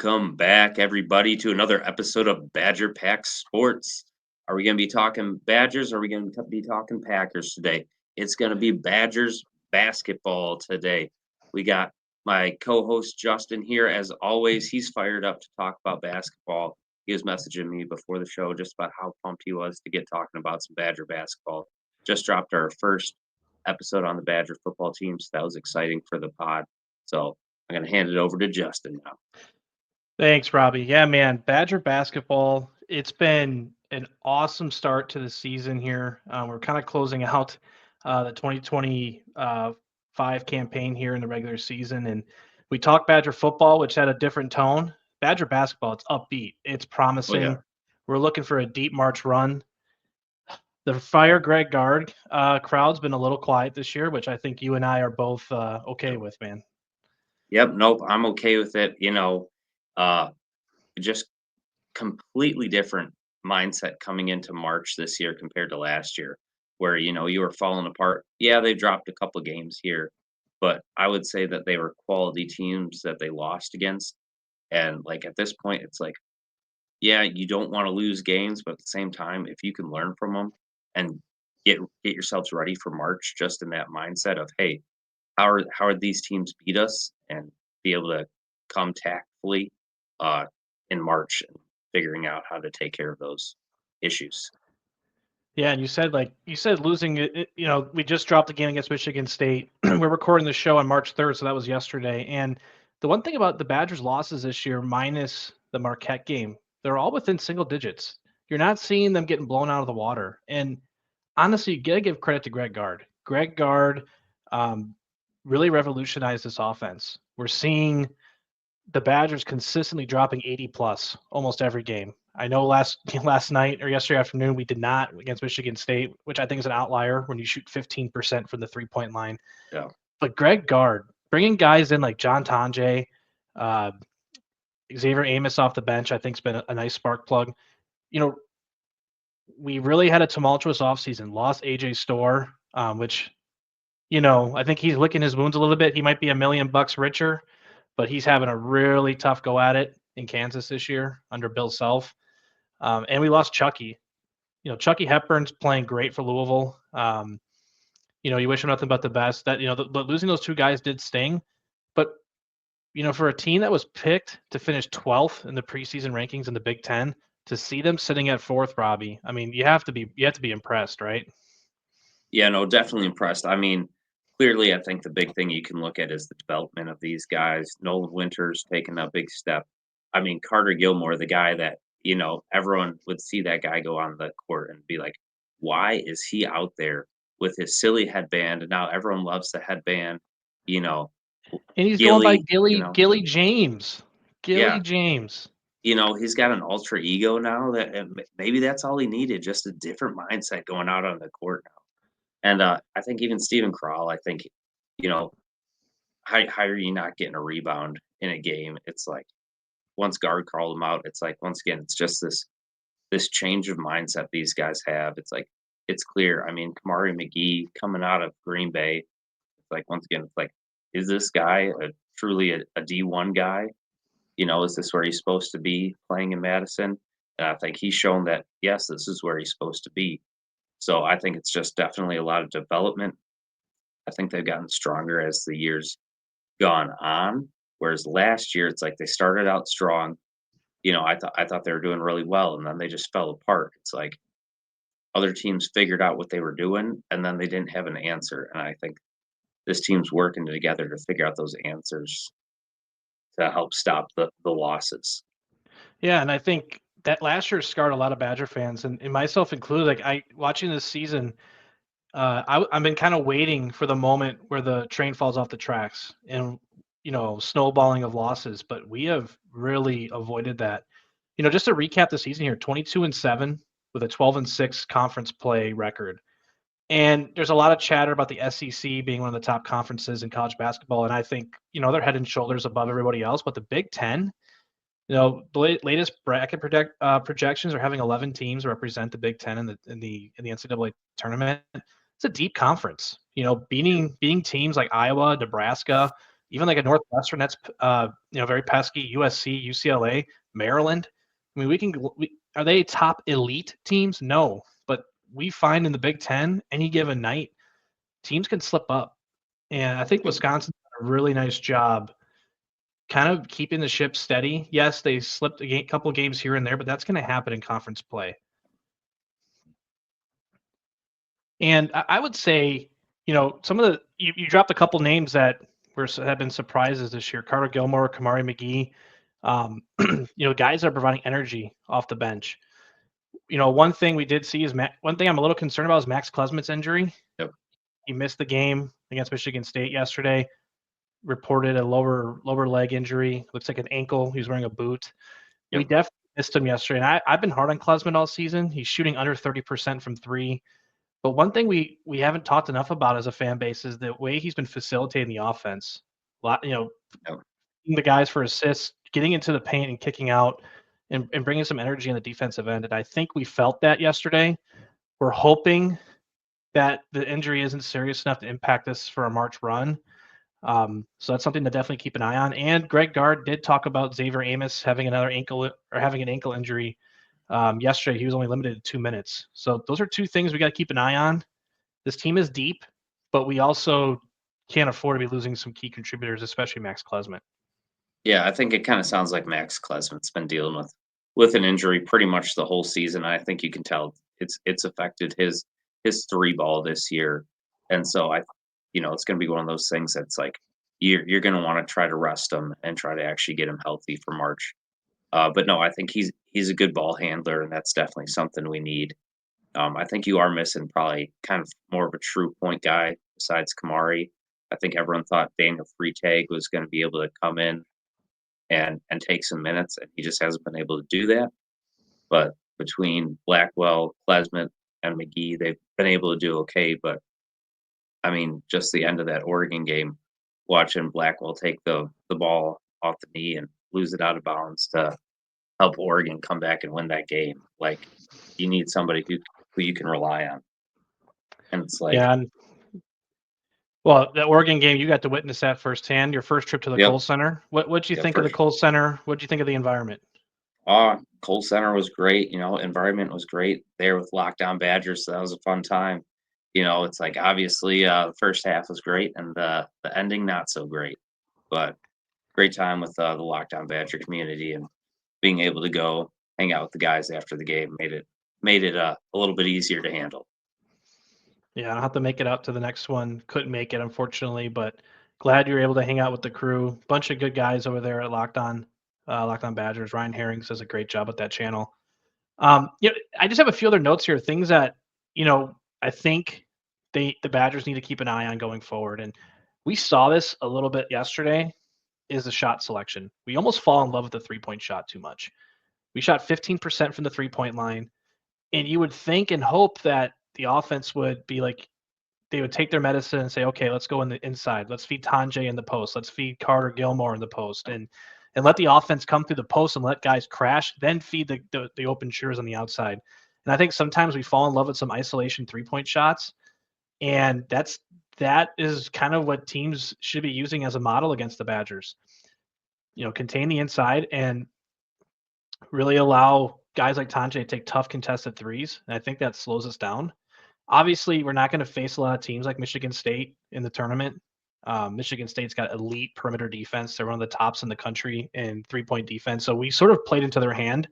Welcome back, everybody, to another episode of Badger Pack Sports. Are we going to be talking Badgers or are we going to be talking Packers today? It's going to be Badgers basketball today. We got my co host Justin here. As always, he's fired up to talk about basketball. He was messaging me before the show just about how pumped he was to get talking about some Badger basketball. Just dropped our first episode on the Badger football team, so that was exciting for the pod. So I'm going to hand it over to Justin now. Thanks, Robbie. Yeah, man, Badger basketball, it's been an awesome start to the season here. We're kind of closing out the 2025 campaign here in the regular season. And we talked Badger football, which had a different tone. Badger basketball, it's upbeat, it's Oh, yeah. promising. We're looking for a deep March run. The Fire Greg Gard crowd's been a little quiet this year, which I think you and I are both okay with, man. Yep. Nope. I'm okay with it. Uh, just completely different mindset coming into March this year compared to last year, where, you were falling apart. Yeah, they dropped a couple games here, but I would say that they were quality teams that they lost against. And like at this point, it's like, yeah, you don't want to lose games, but at the same time, if you can learn from them and get yourselves ready for March, just in that mindset of, hey, how are these teams beat us, and be able to come tactfully uh, in March and figuring out how to take care of those issues. Yeah, and you said losing we just dropped the game against Michigan State. We're recording the show on March 3rd, so that was yesterday. And the one thing about the Badgers' losses this year, minus the Marquette game, they're all within single digits. You're not seeing them getting blown out of the water. And honestly, you gotta give credit to Greg Gard. Greg Gard um, really revolutionized this offense. We're seeing the Badgers consistently dropping 80 plus almost every game. I know last last night or yesterday afternoon we did not against Michigan State, which I think is an outlier when you shoot 15% from the 3-point line. Yeah. But Greg Gard, bringing guys in like John Tonje, uh, Xavier Amos off the bench, I think has been a nice spark plug. You know, we really had a tumultuous offseason. Lost AJ Store, which I think he's licking his wounds a little bit. He might be $1 million richer, but he's having a really tough go at it in Kansas this year under Bill Self. And we lost Chucky. Chucky Hepburn's playing great for Louisville. You wish him nothing but the best. That losing those two guys did sting, but for a team that was picked to finish 12th in the preseason rankings in the Big Ten, to see them sitting at fourth, Robbie, I mean, you have to be impressed, right? Yeah, no, definitely impressed. I mean, clearly, I think the big thing you can look at is the development of these guys. Nolan Winters taking a big step. I mean, Carter Gilmore, the guy that, everyone would see that guy go on the court and be like, why is he out there with his silly headband? And now everyone loves the headband, you know, And he's going by Gilly, Gilly James. Gilly yeah, James. he's got an ultra ego now that maybe that's all he needed, just a different mindset going out on the court now. And I think even Steven Crawl, I think, you know, how are you not getting a rebound in a game? It's like once guard called him out, it's like once again, it's just this change of mindset these guys have. It's like it's clear. I mean, Kamari McGee coming out of Green Bay, it's like once again, it's like, is this guy truly a D1 guy? Is this where he's supposed to be playing in Madison? And I think he's shown that yes, this is where he's supposed to be. So I think it's just definitely a lot of development. I think they've gotten stronger as the years gone on. Whereas last year, it's like they started out strong. I thought they were doing really well, and then they just fell apart. It's like other teams figured out what they were doing, and then they didn't have an answer. And I think this team's working together to figure out those answers to help stop the losses. Yeah, and I think that last year scarred a lot of Badger fans, and myself included. Like I watching this season, I've been kind of waiting for the moment where the train falls off the tracks and snowballing of losses, but we have really avoided that. Just to recap the season here: 22-7 with a 12-6 conference play record. And there's a lot of chatter about the SEC being one of the top conferences in college basketball, and I think they're head and shoulders above everybody else. But the Big Ten, the latest bracket projections are having 11 teams represent the Big Ten in the NCAA tournament. It's a deep conference. Beating teams like Iowa, Nebraska, even like a Northwestern that's very pesky, USC, UCLA, Maryland. I mean, are they top elite teams? No, but we find in the Big Ten any given night teams can slip up, and I think Yep. Wisconsin did a really nice job kind of keeping the ship steady. Yes, they slipped a couple of games here and there, but that's going to happen in conference play. And I would say, some of you dropped a couple names that have been surprises this year. Carter Gilmore, Kamari McGee, guys that are providing energy off the bench. One thing we did see is one thing I'm a little concerned about is Max Klesmit's injury. Yep. He missed the game against Michigan State yesterday. Reported a lower leg injury. Looks like an ankle. He was wearing a boot. Yep. We definitely missed him yesterday. And I've been hard on Klesmit all season. He's shooting under 30% from three. But one thing we haven't talked enough about as a fan base is the way he's been facilitating the offense. Yep. The guys for assists, getting into the paint and kicking out, and bringing some energy in the defensive end. And I think we felt that yesterday. We're hoping that the injury isn't serious enough to impact us for a March run. So that's something to definitely keep an eye on. And Greg Gard did talk about Xavier Amos having an ankle injury yesterday. He was only limited to 2 minutes. So those are two things we got to keep an eye on. This team is deep, but we also can't afford to be losing some key contributors, especially Max Klesmit. Yeah, I think it kind of sounds like Max Klesmit's been dealing with an injury pretty much the whole season. I think you can tell it's affected his three ball this year, and so it's going to be one of those things that's like you're going to want to try to rest him and try to actually get him healthy for March. But no, I think he's a good ball handler, and that's definitely something we need. I think you are missing probably kind of more of a true point guy besides Kamari. I think everyone thought Daniel Freitag was going to be able to come in and take some minutes, and he just hasn't been able to do that. But between Blackwell, Klesmit, and McGee, they've been able to do okay. But I mean, just the end of that Oregon game, watching Blackwell take the ball off the knee and lose it out of bounds to help Oregon come back and win that game. Like, you need somebody who you can rely on. And it's like, yeah. Well, the Oregon game, you got to witness that firsthand. Your first trip to the Yep. Kohl Center. What did you Yeah, think of the Kohl Center? What did you think of the environment? Kohl Center was great. Environment was great there with Lockdown Badgers. So that was a fun time. It's like obviously the first half was great and the ending not so great, but great time with the Lockdown Badger community and being able to go hang out with the guys after the game made it a little bit easier to handle. Yeah, I'll have to make it out to the next one. Couldn't make it, unfortunately, but glad you were able to hang out with the crew. Bunch of good guys over there at Locked On Badgers. Ryan Herrings does a great job with that channel. I just have a few other notes here. Things that I think the Badgers need to keep an eye on going forward. And we saw this a little bit yesterday. Is the shot selection. We almost fall in love with the 3-point shot too much. We shot 15% from the 3-point line, and you would think and hope that the offense would be like, they would take their medicine and say, okay, let's go in the inside. Let's feed Tanjay in the post. Let's feed Carter Gilmore in the post, and let the offense come through the post and let guys crash. Then feed the open shooters on the outside. And I think sometimes we fall in love with some isolation 3-point shots, and that is kind of what teams should be using as a model against the Badgers. Contain the inside and really allow guys like Tanjay to take tough contested threes. And I think that slows us down. Obviously, we're not going to face a lot of teams like Michigan State in the tournament. Michigan State's got elite perimeter defense. They're one of the tops in the country in 3-point defense. So we sort of played into their hand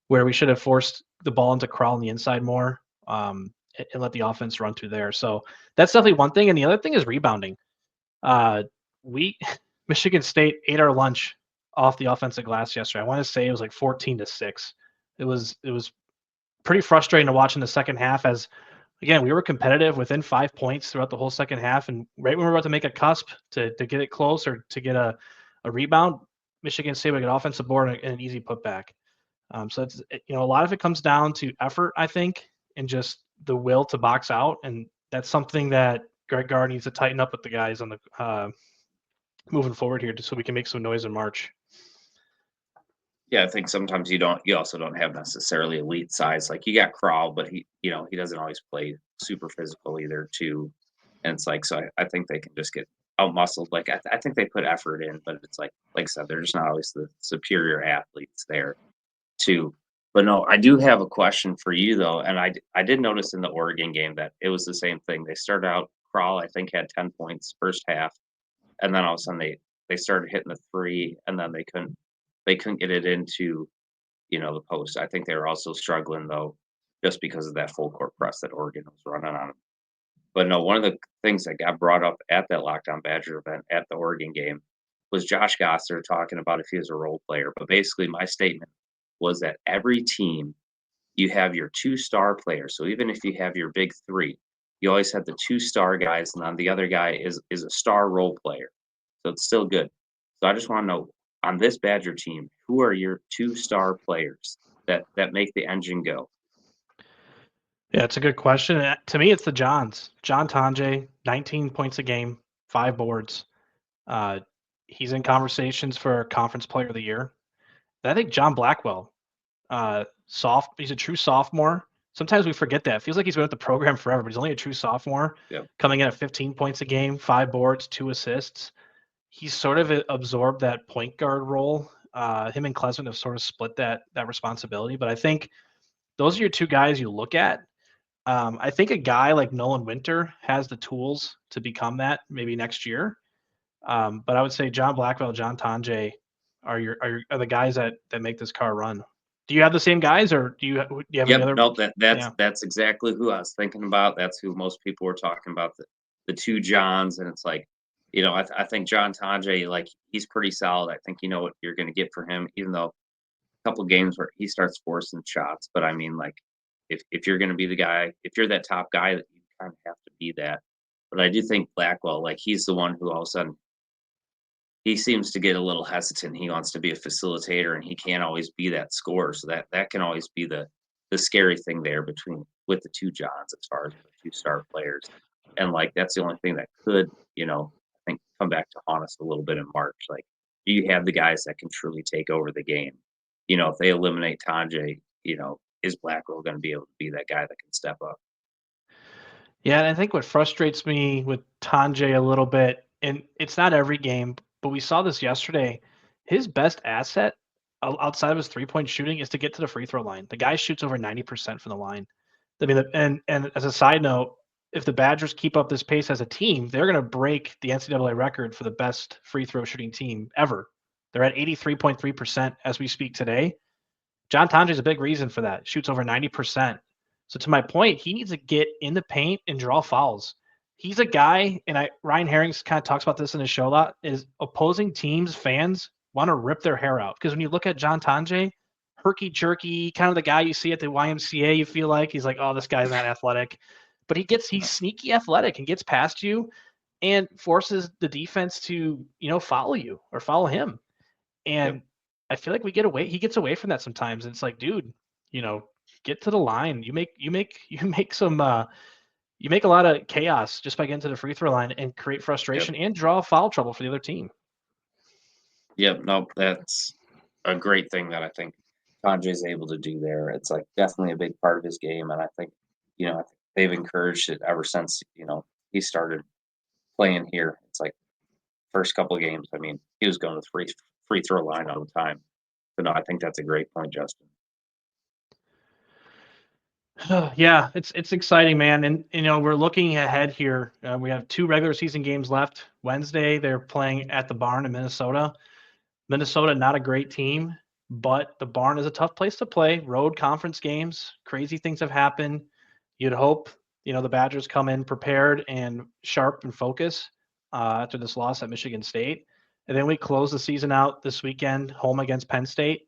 where we should have forced the ball into Crawl on the inside more and let the offense run through there. So that's definitely one thing. And the other thing is rebounding. Michigan State ate our lunch off the offensive glass yesterday. I want to say it was like 14-6. It was pretty frustrating to watch in the second half as, again, we were competitive within 5 points throughout the whole second half. And right when we were about to make a cusp to get it close or to get a rebound, Michigan State would get offensive board and an easy putback. So it's, a lot of it comes down to effort, I think, and just the will to box out. And that's something that Greg Gard needs to tighten up with the guys on the moving forward here, just so we can make some noise in March. Yeah, I think sometimes you also don't have necessarily elite size. Like you got Crawl, but he doesn't always play super physical either too. And it's like, so I think they can just get out-muscled. Like, I think they put effort in, but it's like I said, they're just not always the superior athletes there too. But no, I do have a question for you though, and I did notice in the Oregon game that it was the same thing. They started out Crawl, I think, had 10 points first half, and then all of a sudden they started hitting the three, and then they couldn't get it into, the post. I think they were also struggling though, just because of that full court press that Oregon was running on them. But no, one of the things that got brought up at that Lockdown Badger event at the Oregon game was Josh Gosser talking about if he was a role player. But basically, my statement was that every team, you have your two-star players. So even if you have your big three, you always have the two-star guys, and then the other guy is a star role player. So it's still good. So I just want to know, on this Badger team, who are your two-star players that make the engine go? Yeah, it's a good question. To me, it's the Johns. John Tonje, 19 points a game, 5 boards. Uh, he's in conversations for Conference Player of the Year. And I think John Blackwell, he's a true sophomore. Sometimes we forget that. It feels like he's been with the program forever, but he's only a true sophomore, Yep. coming in at 15 points a game, 5 boards, 2 assists. He's sort of absorbed that point guard role. Him and Klesman have sort of split that responsibility. But I think those are your two guys you look at. I think a guy like Nolan Winter has the tools to become that maybe next year. But I would say John Blackwell, John Tonje are the guys that make this car run. Do you have the same guys, or do you have any Yep, other? nope, that's Yeah, that's exactly who I was thinking about. That's who most people were talking about, the two Johns, and it's like, I think John Tonje, like, he's pretty solid. I think you know what you're gonna get for him, even though a couple games where he starts forcing shots. But I mean, like, if you're gonna be the guy, if you're that top guy, that you kind of have to be that. But I do think Blackwell, like, he's the one who all of a sudden he seems to get a little hesitant. He wants to be a facilitator, and he can't always be that scorer. So that can always be the scary thing there between with the two Johns as far as the two star players. And like that's the only thing that could, I think come back to haunt us a little bit in March. Like, do you have the guys that can truly take over the game? If they eliminate Tanjay, is Blackwell going to be able to be that guy that can step up? yeah. And I think what frustrates me with Tonje a little bit, and it's not every game, but we saw this yesterday. His best asset outside of his 3-point shooting is to get to the free throw line. The guy shoots over 90% from the line. I mean, and as a side note, if the Badgers keep up this pace as a team, they're going to break the NCAA record for the best free throw shooting team ever. They're at 83.3% as we speak today. John Tonje is a big reason for that. Shoots over 90%. So to my point, he needs to get in the paint and draw fouls. He's a guy, and Ryan Herrings kind of talks about this in his show a lot, is opposing teams, fans want to rip their hair out. Because when you look at John Tonje, herky jerky, kind of the guy you see at the YMCA, you feel like he's like, oh, this guy's not athletic. But he's sneaky athletic and gets past you and forces the defense to, follow you or follow him. Yep. And I feel like he gets away from that sometimes. And it's like, dude, get to the line. You make a lot of chaos just by getting to the free throw line and create Yep. frustration and draw foul trouble for the other team. Yep. Nope. That's a great thing that I think Tanjay's able to do there. It's like definitely a big part of his game, and I think they've encouraged it ever since he started playing here. It's like first couple of games. I mean, he was going to the free throw line all the time. But no, I think that's a great point, Justin. Yeah, it's exciting, man. And we're looking ahead here. We have 2 regular season games left. Wednesday, they're playing at the Barn in Minnesota. Minnesota, not a great team, but the Barn is a tough place to play. Road conference games, crazy things have happened. You'd hope, the Badgers come in prepared and sharp and focus after this loss at Michigan State. And then we close the season out this weekend, home against Penn State.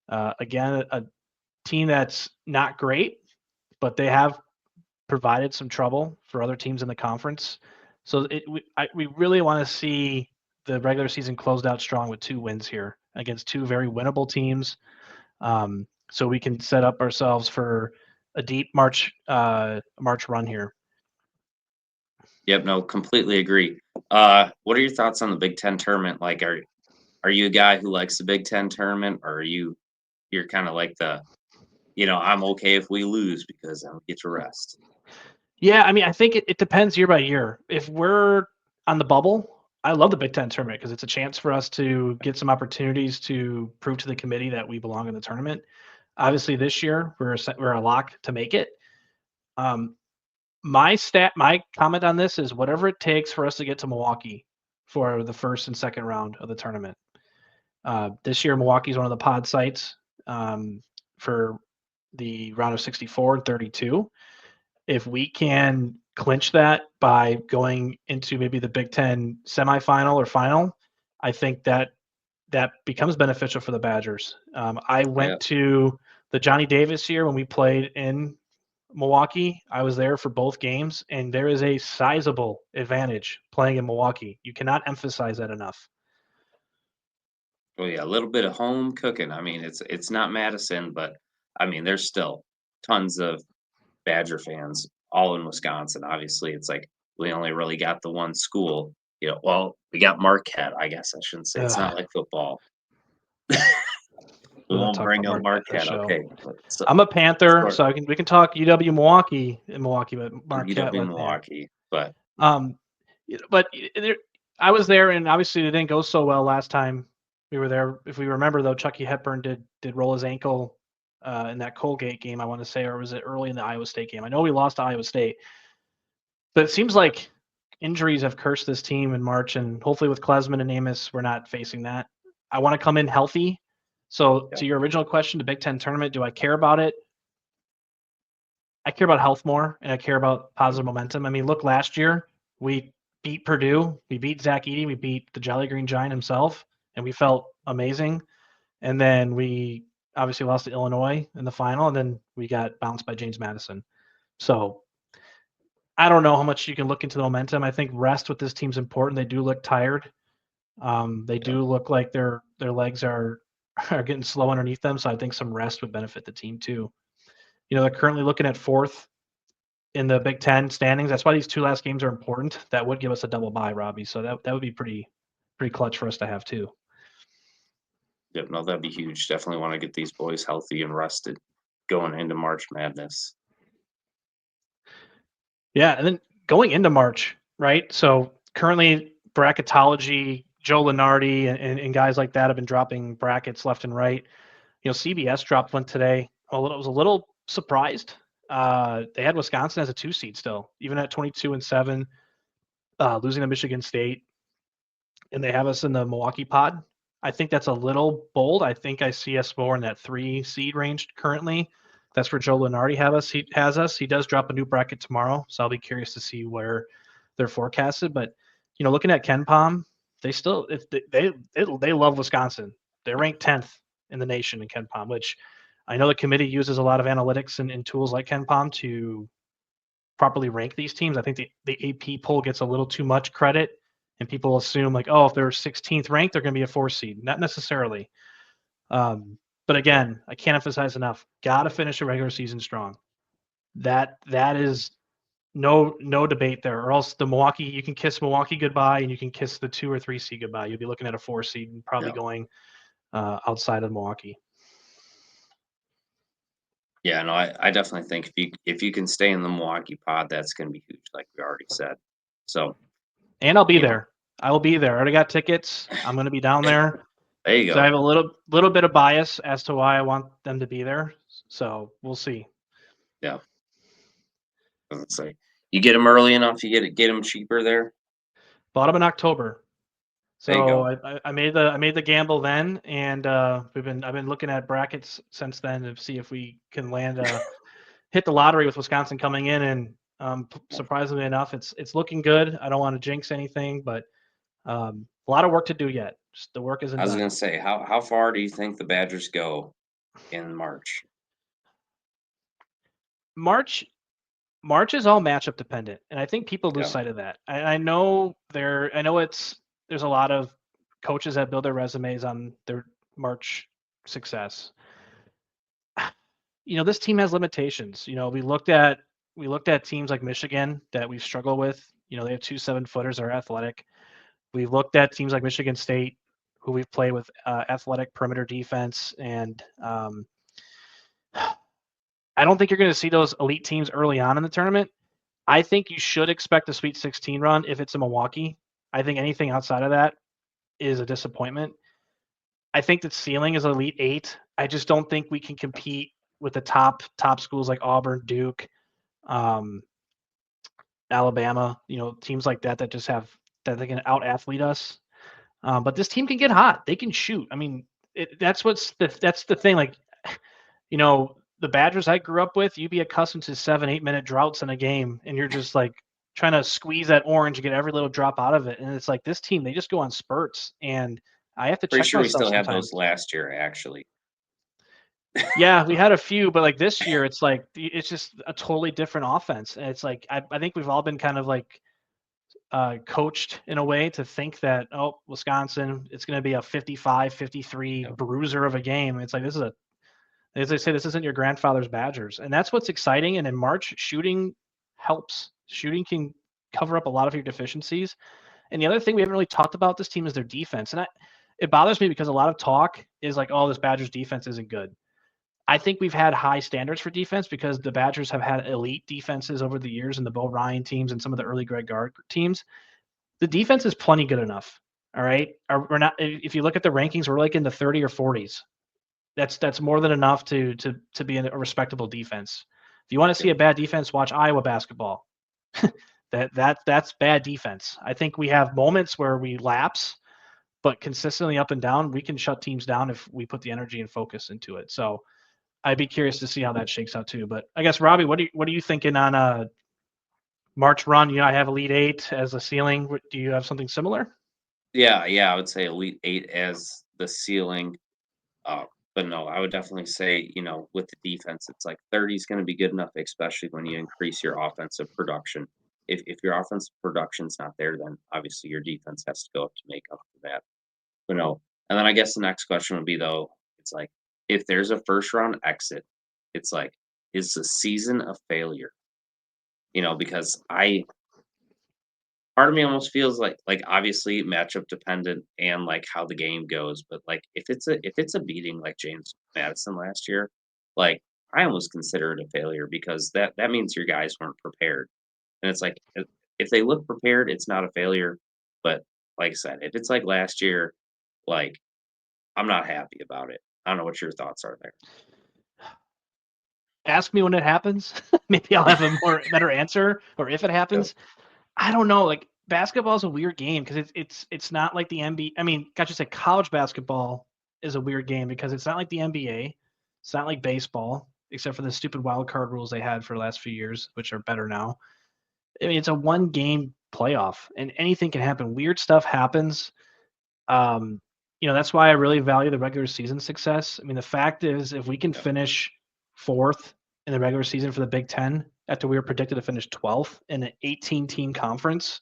Again, a team that's not great, but they have provided some trouble for other teams in the conference. So we really want to see the regular season closed out strong with 2 wins here against 2 very winnable teams, so we can set up ourselves for a deep March run here. Yep, no, completely agree. What are your thoughts on the Big Ten tournament? Like, are you a guy who likes the Big Ten tournament, or you're kind of like I'm okay if we lose because I don't get to rest. Yeah, I mean, I think it depends year by year. If we're on the bubble, I love the Big Ten tournament because it's a chance for us to get some opportunities to prove to the committee that we belong in the tournament. Obviously, this year we're a lock to make it. Um, my comment on this is whatever it takes for us to get to Milwaukee for the first and second round of the tournament. This year, Milwaukee is one of the pod sites for the round of 64 and 32. If we can clinch that by going into maybe the Big Ten semifinal or final, I think that becomes beneficial for the Badgers. I Yeah. went to the Johnny Davis year when we played in Milwaukee. I was there for both games, and there is a sizable advantage playing in Milwaukee. You cannot emphasize that enough. Well, yeah, a little bit of home cooking. I mean, it's not Madison, but I mean, there's still tons of Badger fans all in Wisconsin. Obviously, it's like we only really got the one school. Well, we got Marquette. I guess I shouldn't say it's not Ugh, like football. We we don't won't talk bring about up Marquette in the Marquette. show. Okay, so I'm a Panther, sort so we can talk UW Milwaukee in Milwaukee, but Marquette, UW like, yeah. Milwaukee, but Um, but there, I was there, and obviously it didn't go so well last time we were there. If we remember, though, Chucky Hepburn did roll his ankle in that Colgate game, I want to say, or was it early in the Iowa State game? I know we lost to Iowa State, but it seems like injuries have cursed this team in March, and hopefully with Klesman and Amos, we're not facing that. I want to come in healthy. So yeah, to your original question, the Big Ten tournament, do I care about it? I care about health more, and I care about positive momentum. I mean, look, last year we beat Purdue, we beat Zach Edey, we beat the Jolly Green Giant himself, and we felt amazing. And then we obviously lost to Illinois in the final, and then we got bounced by James Madison. So I don't know how much you can look into the momentum. I think rest with this team's important. They do look tired. They yeah, do look like their legs are are getting slow underneath them. So I think some rest would benefit the team too. They're currently looking at fourth in the Big Ten standings. That's why these two last games are important. That would give us a double bye, Robbie. So that would be pretty clutch for us to have too. yep. No, that'd be huge. Definitely want to get these boys healthy and rested going into March Madness. Yeah, and then going into March, right? So currently bracketology, Joe Lenardi and guys like that have been dropping brackets left and right. CBS dropped one today. I was a little surprised. They had Wisconsin as a 2 seed still, even at 22-7, losing to Michigan State, and they have us in the Milwaukee pod. I think that's a little bold. I think I see us more in that 3 seed range currently. That's where Joe Lenardi has us. He does drop a new bracket tomorrow, so I'll be curious to see where they're forecasted. But looking at Ken Palm, they still if they love Wisconsin. They're ranked 10th in the nation in Ken Palm, which I know the committee uses a lot of analytics and tools like Ken Palm to properly rank these teams. I think the AP poll gets a little too much credit, and people assume like, oh, if they're 16th ranked, they're going to be a 4 seed. Not necessarily. But again, I can't emphasize enough. Got to finish a regular season strong. That is no debate there. Or else you can kiss Milwaukee goodbye, and you can kiss the 2 or 3 seed goodbye. You'll be looking at a 4 seed and probably Yeah. going outside of Milwaukee. Yeah, no, I definitely think if you can stay in the Milwaukee pod, that's going to be huge, like we already said. So, And I'll be you know, there. I will be there. I already got tickets. I'm going to be down there. there you So I go. have a little bit of bias as to why I want them to be there. So we'll see. Yeah, let's say you get them early enough, you get them cheaper there. Bought them in October. There you So go. I made the gamble then, and I've been looking at brackets since then to see if we can hit the lottery with Wisconsin coming in, and surprisingly enough, it's looking good. I don't want to jinx anything, but a lot of work to do yet. Just the work isn't I was done. going to say, how far do you think the Badgers go in March? March March is all matchup dependent, and I think people lose Yeah, sight of that. I know there's a lot of coaches that build their resumes on their March success. This team has limitations. We looked at teams like Michigan that we've struggled with. They have 2 7-footers that are athletic. We've looked at teams like Michigan State, who we've played with athletic perimeter defense, and I don't think you're going to see those elite teams early on in the tournament. I think you should expect a Sweet 16 run if it's in Milwaukee. I think anything outside of that is a disappointment. I think the ceiling is Elite Eight. I just don't think we can compete with the top schools like Auburn, Duke, um, Alabama. Teams like that just have that they can out athlete us. But this team can get hot. They can shoot. I mean, that's the thing. Like, the Badgers I grew up with, you'd be accustomed to 7, 8 minute droughts in a game, and you're just like trying to squeeze that orange and get every little drop out of it. And it's like this team, they just go on spurts, and I have to Pretty check sure we myself still had sometimes. those last year, actually. Yeah, we had a few, but like this year, it's like it's just a totally different offense. And it's like I think we've all been kind of like coached in a way to think that, oh, Wisconsin, it's going to be a 55, 53 Yep. bruiser of a game. It's like as they say, this isn't your grandfather's Badgers, and that's what's exciting. And in March, shooting helps. Shooting can cover up a lot of your deficiencies. And the other thing we haven't really talked about this team is their defense, and it bothers me because a lot of talk is like, oh, this Badgers defense isn't good. I think we've had high standards for defense because the Badgers have had elite defenses over the years, and the Bo Ryan teams and some of the early Greg Gard teams. The defense is plenty good enough. All right, we're not. If you look at the rankings, we're like in the 30 or 40s. That's more than enough to be a respectable defense. If you want to see Yep. a bad defense, watch Iowa basketball. That's bad defense. I think we have moments where we lapse, but consistently up and down, we can shut teams down if we put the energy and focus into it. So I'd be curious to see how that shakes out too. But I guess Robbie, what are you thinking on a March run? I have Elite Eight as a ceiling. Do you have something similar? Yeah, I would say Elite Eight as the ceiling. Uh, but no, I would definitely say, with the defense, it's like 30 is going to be good enough, especially when you increase your offensive production. If your offensive production's not there, then obviously your defense has to go up to make up for that. But no, and then I guess the next question would be though, it's like if there's a first round exit, it's like, is the season a failure? Because part of me almost feels like obviously matchup dependent and like how the game goes, but like if it's a beating like James Madison last year, like I almost consider it a failure because that means your guys weren't prepared. And it's like if they look prepared, it's not a failure. But like I said, if it's like last year, like I'm not happy about it. I don't know what your thoughts are Ask me when it happens. Maybe I'll have a better answer, or if it there. happens. I don't know. Like basketball is a weird game because it's not like the NBA. I mean, got you say college basketball is a weird game because it's not like the NBA. It's not like baseball, except for the stupid wild card rules they had for the last few years, which are better now. I mean, it's a one game playoff, and anything can happen. Weird stuff happens. Um, that's why I really value the regular season success. I mean, the fact is, if we can Yeah. finish fourth in the regular season for the Big Ten after we were predicted to finish 12th in an 18-team conference,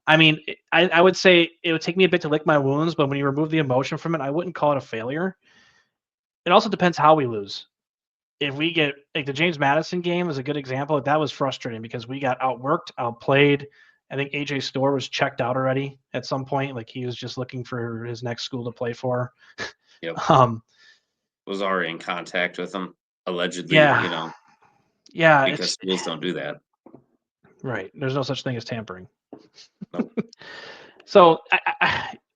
I mean, I would say it would take me a bit to lick my wounds, but when you remove the emotion from it, I wouldn't call it a failure. It also depends how we lose. If we get like the James Madison game is a good example. That was frustrating because we got outworked, outplayed. I think AJ Storr was checked out already at some point. Like he was just looking for his next school to play for. Yep. Um, Was already in contact with them, allegedly, yeah, yeah, because it's schools don't do that. right. There's no such thing as tampering. Nope. So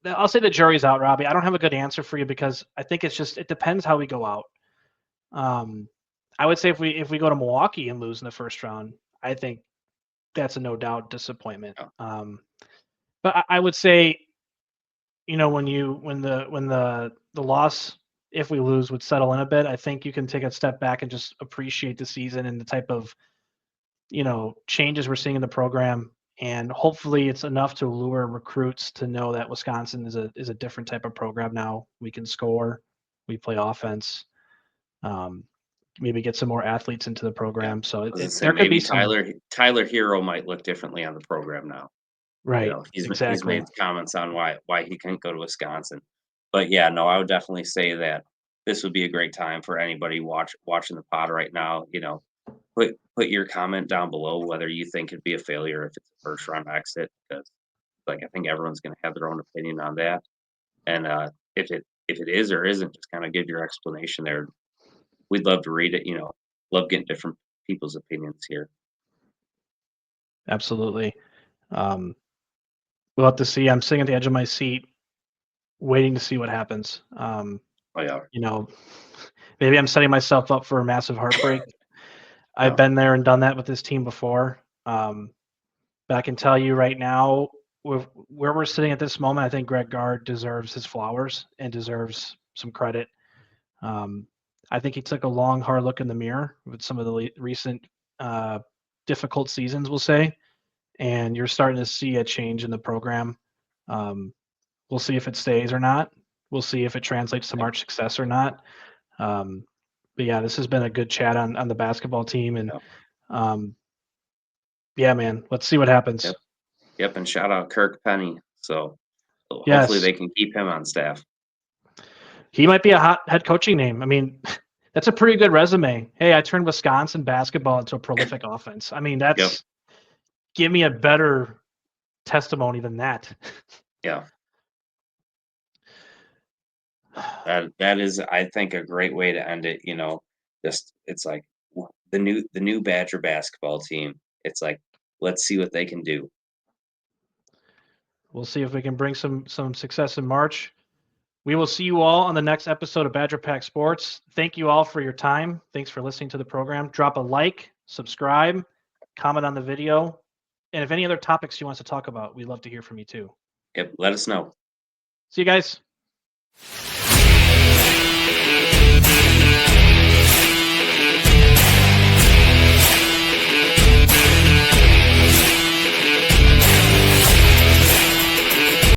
I'll say the jury's out, Robbie. I don't have a good answer for you because I think it depends how we go out. Um, I would say if we go to Milwaukee and lose in the first round, I think that's a no doubt disappointment. Yeah. But I would say, when the loss, if we lose, would settle in a bit, I think you can take a step back and just appreciate the season and the type of changes we're seeing in the program. And hopefully, it's enough to lure recruits to know that Wisconsin is a different type of program now. We can score, we play offense. Um, Maybe get some more athletes into the Yeah. program. So I was gonna say there could be maybe some. Tyler Hero might look differently on the program now. Right, He's made exactly. comments on why he couldn't go to Wisconsin. But yeah, no, I would definitely say that this would be a great time for anybody watching the pod right now. Put your comment down below whether you think it'd be a failure if it's a first round exit, because like I think everyone's gonna have their own opinion on that. And if it is or isn't, just kind of give your explanation there. We'd love to read it. Love getting different people's opinions here. Absolutely. Um, We'll have to see. I'm sitting at the edge of my seat, waiting to see what happens. Oh yeah, You know, maybe I'm setting myself up for a massive heartbreak. I've yeah, been there and done that with this team before. But I can tell you right now, where we're sitting at this moment, I think Greg Gard deserves his flowers and deserves some credit. I think he took a long, hard look in the mirror with some of the recent difficult seasons, we'll say, and you're starting to see a change in the program. Um, we'll see if it stays or not. We'll see if it translates to yep, March success or not. Um, but yeah, this has been a good chat on the basketball team, and yep, um, yeah, man, let's see what happens. yep, yep. And shout out Kirk Penny. So hopefully Yes, they can keep him on staff. he might be a hot head coaching name. I mean, that's a pretty good resume. Hey, I turned Wisconsin basketball into a prolific offense. I mean, Yep, that's give me a better testimony than that. yeah. That is, I think, a great way to end it. Just it's like the new Badger basketball team. It's like let's see what they can do. We'll see if we can bring some success in March. We will see you all on the next episode of Badger Pack Sports. Thank you all for your time. Thanks for listening to the program. Drop a like, subscribe, comment on the video, and if any other topics you want us to talk about, we'd love to hear from you too. Yep, let us know. See you guys.